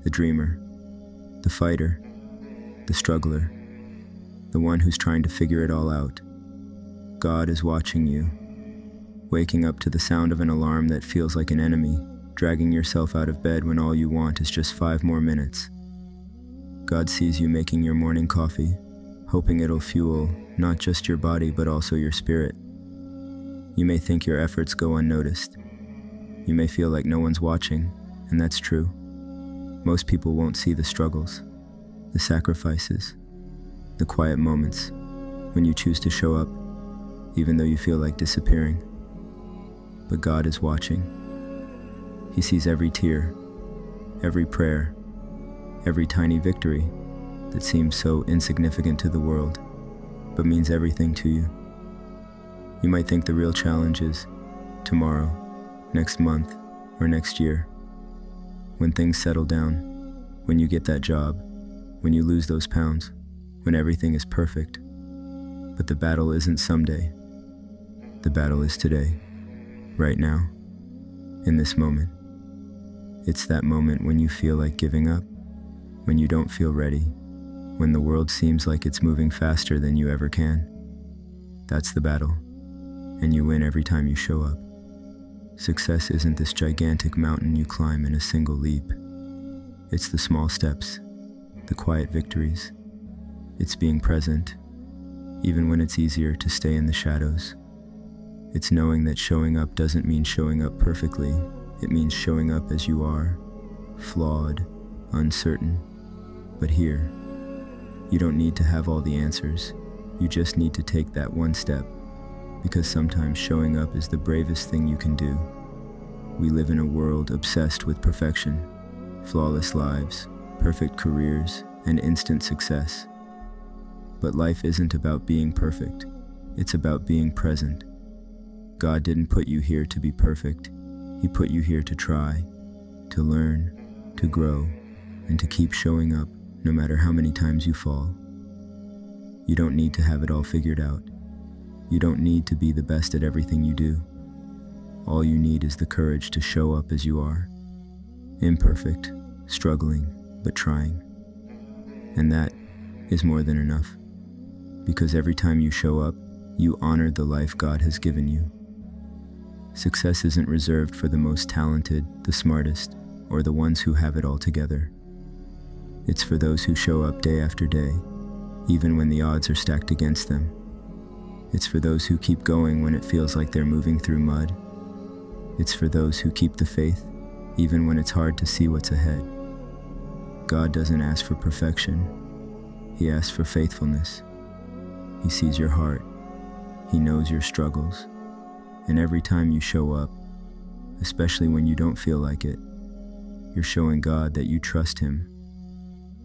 the dreamer, the fighter, the struggler, the one who's trying to figure it all out. God is watching you, waking up to the sound of an alarm that feels like an enemy, dragging yourself out of bed when all you want is just 5 more minutes. God sees you making your morning coffee, hoping it'll fuel not just your body but also your spirit. You may think your efforts go unnoticed. You may feel like no one's watching, and that's true. Most people won't see the struggles, the sacrifices, the quiet moments when you choose to show up, even though you feel like disappearing. But God is watching. He sees every tear, every prayer, every tiny victory that seems so insignificant to the world, but means everything to you. You might think the real challenge is tomorrow, next month, or next year. When things settle down, when you get that job, when you lose those pounds, when everything is perfect. But the battle isn't someday. The battle is today, right now, in this moment. It's that moment when you feel like giving up, when you don't feel ready, when the world seems like it's moving faster than you ever can. That's the battle, and you win every time you show up. Success isn't this gigantic mountain you climb in a single leap. It's the small steps, the quiet victories. It's being present, even when it's easier to stay in the shadows. It's knowing that showing up doesn't mean showing up perfectly. It means showing up as you are, flawed, uncertain. But here, you don't need to have all the answers. You just need to take that one step, because sometimes showing up is the bravest thing you can do. We live in a world obsessed with perfection, flawless lives, perfect careers, and instant success. But life isn't about being perfect. It's about being present. God didn't put you here to be perfect. He put you here to try, to learn, to grow, and to keep showing up no matter how many times you fall. You don't need to have it all figured out. You don't need to be the best at everything you do. All you need is the courage to show up as you are. Imperfect, struggling, but trying. And that is more than enough. Because every time you show up, you honor the life God has given you. Success isn't reserved for the most talented, the smartest, or the ones who have it all together. It's for those who show up day after day, even when the odds are stacked against them. It's for those who keep going when it feels like they're moving through mud. It's for those who keep the faith, even when it's hard to see what's ahead. God doesn't ask for perfection. He asks for faithfulness. He sees your heart. He knows your struggles. And every time you show up, especially when you don't feel like it, you're showing God that you trust Him,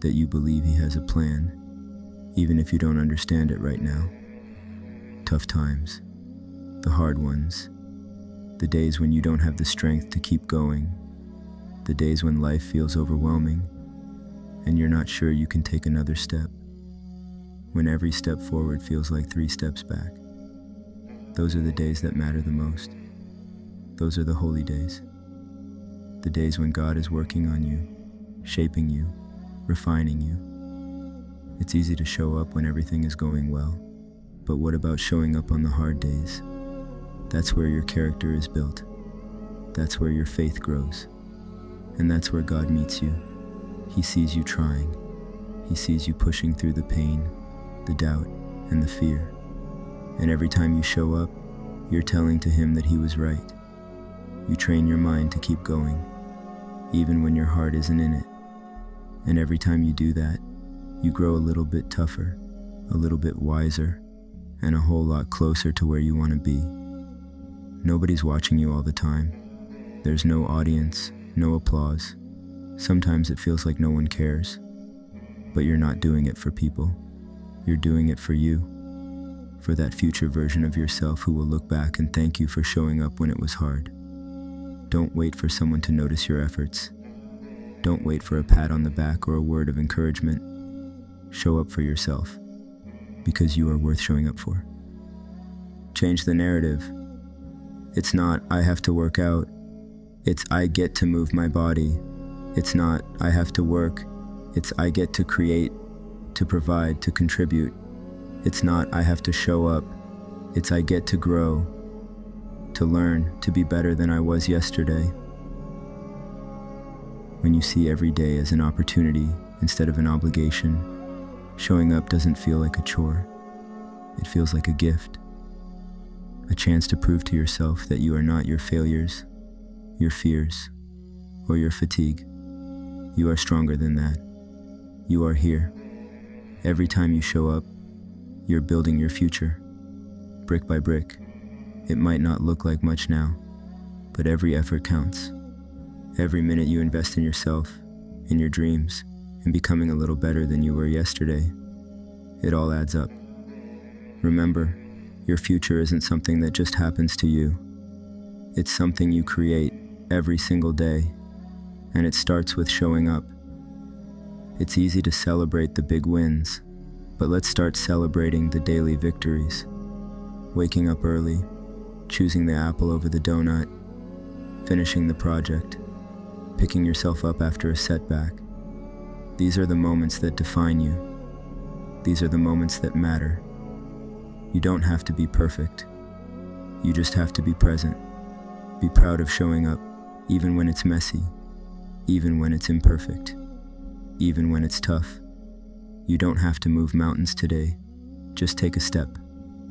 that you believe He has a plan, even if you don't understand it right now. Tough times, the hard ones, the days when you don't have the strength to keep going, the days when life feels overwhelming and you're not sure you can take another step, when every step forward feels like 3 steps back. Those are the days that matter the most. Those are the holy days. The days when God is working on you, shaping you, refining you. It's easy to show up when everything is going well. But what about showing up on the hard days? That's where your character is built. That's where your faith grows. And that's where God meets you. He sees you trying. He sees you pushing through the pain, the doubt, and the fear. And every time you show up, you're telling to Him that He was right. You train your mind to keep going, even when your heart isn't in it. And every time you do that, you grow a little bit tougher, a little bit wiser, and a whole lot closer to where you want to be. Nobody's watching you all the time. There's no audience, no applause. Sometimes it feels like no one cares. But you're not doing it for people. You're doing it for you, for that future version of yourself who will look back and thank you for showing up when it was hard. Don't wait for someone to notice your efforts. Don't wait for a pat on the back or a word of encouragement. Show up for yourself, because you are worth showing up for. Change the narrative. It's not, I have to work out. It's, I get to move my body. It's not, I have to work. It's, I get to create, to provide, to contribute. It's not, I have to show up. It's, I get to grow, to learn, to be better than I was yesterday. When you see every day as an opportunity instead of an obligation, showing up doesn't feel like a chore. It feels like a gift. A chance to prove to yourself that you are not your failures, your fears, or your fatigue. You are stronger than that. You are here. Every time you show up, you're building your future, brick by brick. It might not look like much now, but every effort counts. Every minute you invest in yourself, in your dreams, in becoming a little better than you were yesterday, it all adds up. Remember, your future isn't something that just happens to you. It's something you create every single day, and it starts with showing up. It's easy to celebrate the big wins, but let's start celebrating the daily victories. Waking up early, choosing the apple over the donut, finishing the project, picking yourself up after a setback. These are the moments that define you. These are the moments that matter. You don't have to be perfect. You just have to be present. Be proud of showing up, even when it's messy, even when it's imperfect, even when it's tough. You don't have to move mountains today. Just take a step,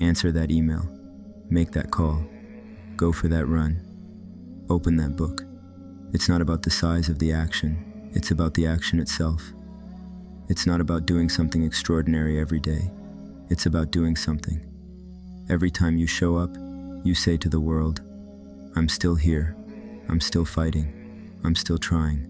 answer that email, make that call, go for that run, open that book. It's not about the size of the action, it's about the action itself. It's not about doing something extraordinary every day. It's about doing something. Every time you show up, you say to the world, I'm still here, I'm still fighting, I'm still trying.